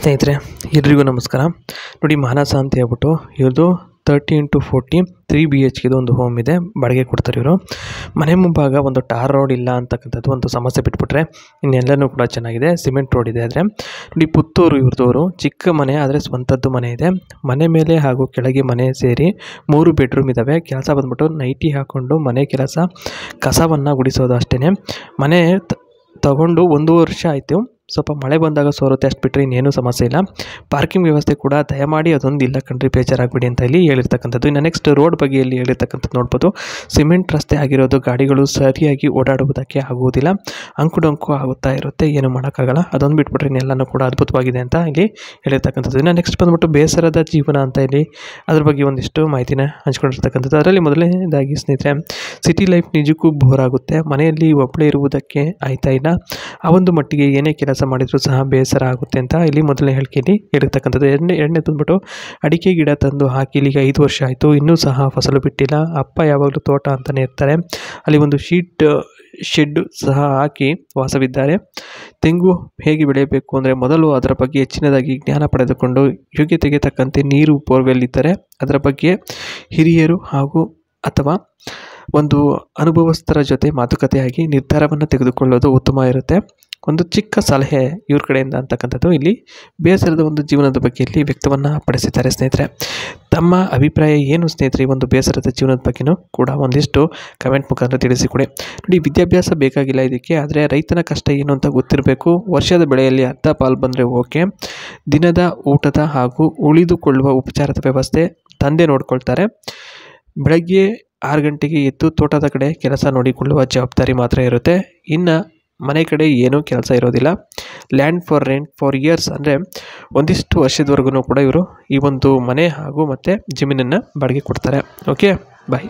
ಸ್ನೇಹಿತರೆ ಎಲ್ರಿಗೂ ನಮಸ್ಕಾರ. ನೋಡಿ, ಮಾನಸ ಅಂತ ಹೇಳ್ಬಿಟ್ಟು ಇವ್ರದ್ದು 30x40 3 BHK ಒಂದು ಹೋಮ್ ಇದೆ, ಬಾಡಿಗೆ ಕೊಡ್ತಾರೆ ಇವರು. ಮನೆ ಮುಂಭಾಗ ಒಂದು ಟಾರ್ ರೋಡ್ ಇಲ್ಲ ಅಂತಕ್ಕಂಥದ್ದು ಒಂದು ಸಮಸ್ಯೆ ಬಿಟ್ಬಿಟ್ರೆ ಇನ್ನೆಲ್ಲನೂ ಕೂಡ ಚೆನ್ನಾಗಿದೆ. ಸಿಮೆಂಟ್ ರೋಡ್ ಇದೆ. ಆದರೆ ನೋಡಿ, ಪುತ್ತೂರು ಇವ್ರದವರು ಚಿಕ್ಕ ಮನೆ, ಆದರೆ ಸ್ವಂತದ್ದು ಮನೆ ಇದೆ. ಮನೆ ಮೇಲೆ ಹಾಗೂ ಕೆಳಗೆ ಮನೆ ಸೇರಿ 3 ಬೆಡ್ರೂಮ್ ಇದ್ದಾವೆ. ಕೆಲಸ ಬಂದ್ಬಿಟ್ಟು ನೈಟಿ ಹಾಕ್ಕೊಂಡು ಮನೆ ಕೆಲಸ, ಕಸವನ್ನು ಗುಡಿಸೋದು ಅಷ್ಟೇ. ಮನೆ ತಗೊಂಡು 1 ವರ್ಷ ಆಯಿತು. ಸ್ವಲ್ಪ ಮಳೆ ಬಂದಾಗ ಸೋರುತ್ತೆ, ಅಷ್ಟು ಬಿಟ್ಟರೆ ಇನ್ನೇನು ಸಮಸ್ಯೆ ಇಲ್ಲ. ಪಾರ್ಕಿಂಗ್ ವ್ಯವಸ್ಥೆ ಕೂಡ ದಯಮಾಡಿ ಅದೊಂದು ಇಲ್ಲ ಕಣ್ರಿ, ಬೇಜಾರಾಗಬೇಡಿ ಅಂತ ಇಲ್ಲಿ ಹೇಳಿರ್ತಕ್ಕಂಥದ್ದು. ಇನ್ನು ನೆಕ್ಸ್ಟ್ ರೋಡ್ ಬಗ್ಗೆ ಇಲ್ಲಿ ಹೇಳಿರ್ತಕ್ಕಂಥದ್ದು ನೋಡ್ಬೋದು. ಸಿಮೆಂಟ್ ರಸ್ತೆ ಆಗಿರೋದು, ಗಾಡಿಗಳು ಸರಿಯಾಗಿ ಓಡಾಡುವುದಕ್ಕೆ ಆಗುವುದಿಲ್ಲ, ಅಂಕು ಆಗುತ್ತಾ ಇರುತ್ತೆ, ಏನು ಮಾಡೋಕ್ಕಾಗಲ್ಲ. ಅದೊಂದು ಬಿಟ್ಬಿಟ್ರೆ ಇನ್ನೆಲ್ಲನೂ ಕೂಡ ಅದ್ಭುತವಾಗಿದೆ ಅಂತ ಇಲ್ಲಿ ಹೇಳಿರ್ತಕ್ಕಂಥದ್ದು. ಇನ್ನು ನೆಕ್ಸ್ಟ್ ಬಂದ್ಬಿಟ್ಟು ಬೇಸರದ ಜೀವನ ಅಂತ ಇಲ್ಲಿ ಅದ್ರ ಬಗ್ಗೆ ಒಂದಿಷ್ಟು ಮಾಹಿತಿನ ಹಂಚ್ಕೊಂಡಿರ್ತಕ್ಕಂಥದ್ದು. ಅದರಲ್ಲಿ ಮೊದಲನೇದಾಗಿ ಸ್ನೇಹಿತರೆ, ಸಿಟಿ ಲೈಫ್ ನಿಜಕ್ಕೂ ಬೋರ್ ಆಗುತ್ತೆ. ಮನೆಯಲ್ಲಿ ಒಬ್ಬಳೇ ಇರುವುದಕ್ಕೆ ಆಯ್ತಾ ಇಲ್ಲ. ಆ ಒಂದು ಮಟ್ಟಿಗೆ ಏನೇ ಕೆಲಸ ಮಾಡಿದ್ರು ಸಹ ಬೇಸರ ಆಗುತ್ತೆ ಅಂತ ಇಲ್ಲಿ ಮೊದಲನೇ ಹೇಳಿಕೆಯಲ್ಲಿ ಹೇಳಿರ್ತಕ್ಕಂಥದ್ದು. ಎರಡನೇ ತಂದ್ಬಿಟ್ಟು, ಅಡಿಕೆ ಗಿಡ ತಂದು ಹಾಕಿ ಇಲ್ಲಿಗೆ 5 ವರ್ಷ ಆಯಿತು, ಇನ್ನೂ ಸಹ ಫಸಲು ಬಿಟ್ಟಿಲ್ಲ. ಅಪ್ಪ ಯಾವಾಗಲೂ ತೋಟ ಅಂತಲೇ ಇರ್ತಾರೆ. ಅಲ್ಲಿ ಒಂದು ಶೆಡ್ ಸಹ ಹಾಕಿ ವಾಸವಿದ್ದಾರೆ. ತೆಂಗು ಹೇಗೆ ಬೆಳೆಯಬೇಕು ಅಂದರೆ ಮೊದಲು ಅದರ ಬಗ್ಗೆ ಹೆಚ್ಚಿನದಾಗಿ ಜ್ಞಾನ ಪಡೆದುಕೊಂಡು ಯೋಗ್ಯತೆಗೆ ತಕ್ಕಂತೆ ನೀರು ಬೋರ್ವೆಲ್ ಇದ್ದರೆ ಅದರ ಬಗ್ಗೆ ಹಿರಿಯರು ಹಾಗೂ ಅಥವಾ ಒಂದು ಅನುಭವಸ್ಥರ ಜೊತೆ ಮಾತುಕತೆಯಾಗಿ ನಿರ್ಧಾರವನ್ನು ತೆಗೆದುಕೊಳ್ಳೋದು ಉತ್ತಮ ಇರುತ್ತೆ. ಒಂದು ಚಿಕ್ಕ ಸಲಹೆ ಇವ್ರ ಕಡೆಯಿಂದ ಅಂತಕ್ಕಂಥದ್ದು ಇಲ್ಲಿ ಬೇಸರದ ಒಂದು ಜೀವನದ ಬಗ್ಗೆ ಇಲ್ಲಿ ವ್ಯಕ್ತವನ್ನು ಪಡಿಸಿದ್ದಾರೆ. ಸ್ನೇಹಿತರೆ, ತಮ್ಮ ಅಭಿಪ್ರಾಯ ಏನು ಸ್ನೇಹಿತರೆ ಈ ಒಂದು ಬೇಸರದ ಜೀವನದ ಬಗ್ಗೆಯೂ ಕೂಡ ಒಂದಿಷ್ಟು ಕಮೆಂಟ್ ಮುಖಾಂತರ ತಿಳಿಸಿಕೊಡಿ. ನೋಡಿ, ವಿದ್ಯಾಭ್ಯಾಸ ಬೇಕಾಗಿಲ್ಲ ಇದಕ್ಕೆ, ಆದರೆ ರೈತನ ಕಷ್ಟ ಏನು ಅಂತ ಗೊತ್ತಿರಬೇಕು. ವರ್ಷದ ಬೆಳೆಯಲ್ಲಿ ಅರ್ಧ ಪಾಲು ಬಂದರೆ ಓಕೆ. ದಿನದ ಊಟದ ಹಾಗೂ ಉಳಿದುಕೊಳ್ಳುವ ಉಪಚಾರದ ವ್ಯವಸ್ಥೆ ತಂದೆ ನೋಡ್ಕೊಳ್ತಾರೆ. ಬೆಳಗ್ಗೆ 6 ಗಂಟೆಗೆ ಎದ್ದು ತೋಟದ ಕಡೆ ಕೆಲಸ ನೋಡಿಕೊಳ್ಳುವ ಜವಾಬ್ದಾರಿ ಮಾತ್ರ ಇರುತ್ತೆ. ಇನ್ನು ಮನೆ ಕಡೆ ಏನೂ ಕೆಲಸ ಇರೋದಿಲ್ಲ. Land for rent for years ಅಂದರೆ ಒಂದಿಷ್ಟು ವರ್ಷದವರೆಗೂ ಕೂಡ ಇವರು ಈ ಒಂದು ಮನೆ ಹಾಗೂ ಮತ್ತು ಜಮೀನನ್ನು ಬಾಡಿಗೆ ಕೊಡ್ತಾರೆ. ಓಕೆ, ಬಾಯ್.